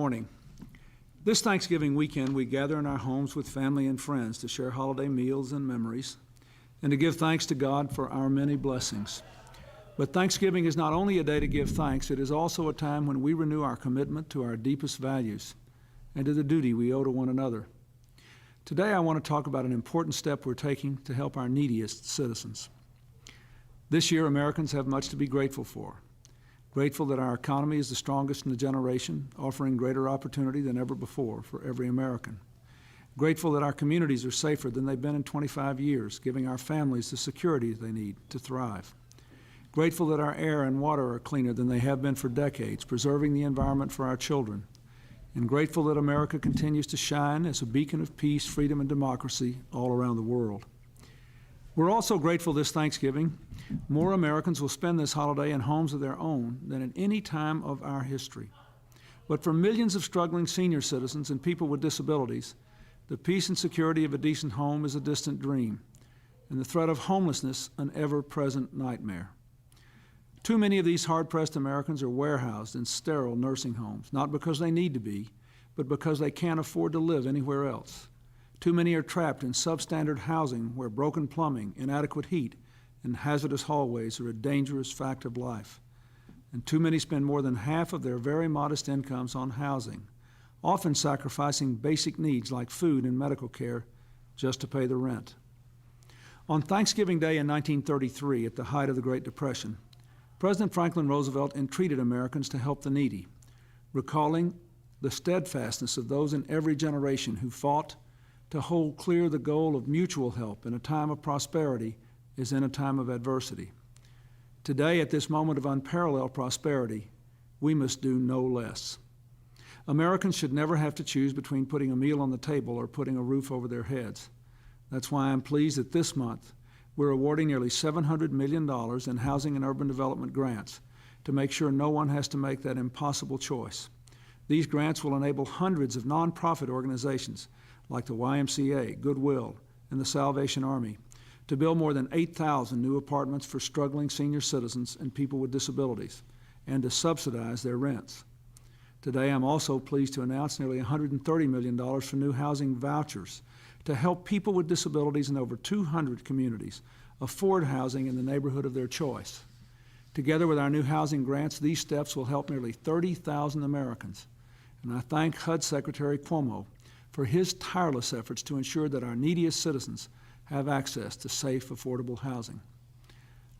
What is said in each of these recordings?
Morning. This Thanksgiving weekend, we gather in our homes with family and friends to share holiday meals and memories and to give thanks to God for our many blessings. But Thanksgiving is not only a day to give thanks, it is also a time when we renew our commitment to our deepest values and to the duty we owe to one another. Today, I want to talk about an important step we're taking to help our neediest citizens. This year, Americans have much to be grateful for. Grateful that our economy is the strongest in the generation, offering greater opportunity than ever before for every American. Grateful that our communities are safer than they've been in 25 years, giving our families the security they need to thrive. Grateful that our air and water are cleaner than they have been for decades, preserving the environment for our children. And grateful that America continues to shine as a beacon of peace, freedom, and democracy all around the world. We're also grateful this Thanksgiving more Americans will spend this holiday in homes of their own than at any time of our history. But for millions of struggling senior citizens and people with disabilities, the peace and security of a decent home is a distant dream, and the threat of homelessness an ever-present nightmare. Too many of these hard-pressed Americans are warehoused in sterile nursing homes, not because they need to be, but because they can't afford to live anywhere else. Too many are trapped in substandard housing where broken plumbing, inadequate heat, and hazardous hallways are a dangerous fact of life. And too many spend more than half of their very modest incomes on housing, often sacrificing basic needs like food and medical care just to pay the rent. On Thanksgiving Day in 1933, at the height of the Great Depression, President Franklin Roosevelt entreated Americans to help the needy, recalling the steadfastness of those in every generation who fought to hold clear the goal of mutual help in a time of prosperity is in a time of adversity. Today, at this moment of unparalleled prosperity, we must do no less. Americans should never have to choose between putting a meal on the table or putting a roof over their heads. That's why I'm pleased that this month we're awarding nearly $700 million in housing and urban development grants to make sure no one has to make that impossible choice. These grants will enable hundreds of nonprofit organizations like the YMCA, Goodwill, and the Salvation Army to build more than 8,000 new apartments for struggling senior citizens and people with disabilities, and to subsidize their rents. Today, I'm also pleased to announce nearly $130 million for new housing vouchers to help people with disabilities in over 200 communities afford housing in the neighborhood of their choice. Together with our new housing grants, these steps will help nearly 30,000 Americans. And I thank HUD Secretary Cuomo for his tireless efforts to ensure that our neediest citizens have access to safe, affordable housing.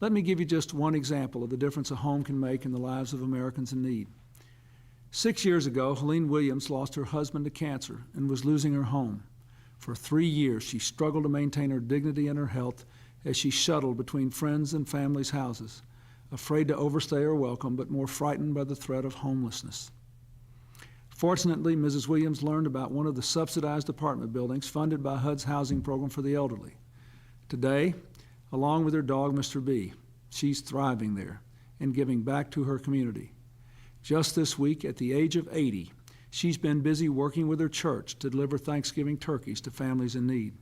Let me give you just one example of the difference a home can make in the lives of Americans in need. 6 years ago, Helene Williams lost her husband to cancer and was losing her home. For 3 years, she struggled to maintain her dignity and her health as she shuttled between friends' and family's houses, afraid to overstay her welcome, but more frightened by the threat of homelessness. Fortunately, Mrs. Williams learned about one of the subsidized apartment buildings funded by HUD's housing program for the elderly. Today, along with her dog, Mr. B, she's thriving there and giving back to her community. Just this week, at the age of 80, she's been busy working with her church to deliver Thanksgiving turkeys to families in need.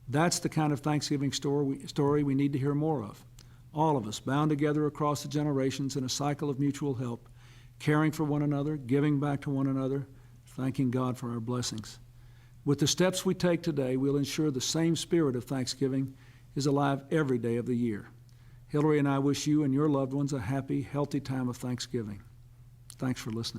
That's the kind of Thanksgiving story we need to hear more of. All of us bound together across the generations in a cycle of mutual help, caring for one another, giving back to one another, thanking God for our blessings. With the steps we take today, we'll ensure the same spirit of Thanksgiving is alive every day of the year. Hillary and I wish you and your loved ones a happy, healthy time of Thanksgiving. Thanks for listening.